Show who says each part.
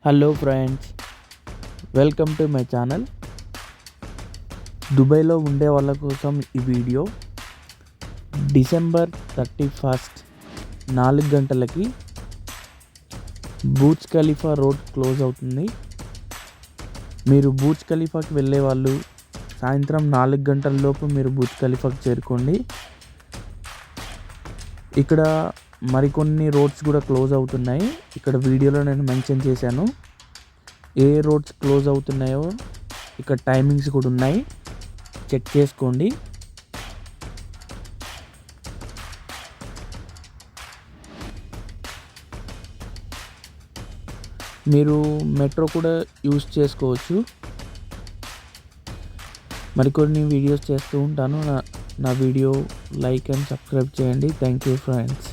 Speaker 1: Hello friends, welcome to my channel. దుబాయ్లో ఉండే వాళ్ళ కోసం ఈ వీడియో. డిసెంబర్ 31 4 గంటలకి బూర్జ్ ఖలీఫా రోడ్ క్లోజ్ అవుతుంది. మీరు బూర్జ్ ఖలీఫాకి వెళ్ళే వాళ్ళు సాయంత్రం 4 గంటల లోపు మీరు బూర్జ్ ఖలీఫాకి చేరుకోండి. ఇక్కడ మరికొన్ని రోడ్స్ కూడా క్లోజ్ అవుతున్నాయి. ఇక్కడ వీడియోలో నేను మెన్షన్ చేశాను ఏ రోడ్స్ క్లోజ్ అవుతున్నాయో. ఇక్కడ టైమింగ్స్ కూడా ఉన్నాయి, చెక్ చేసుకోండి. మీరు మెట్రో కూడా యూస్ చేసుకోవచ్చు. మరికొన్ని వీడియోస్ చేస్తూ ఉంటాను. నా వీడియో లైక్ అండ్ సబ్స్క్రైబ్ చేయండి. Thank you friends.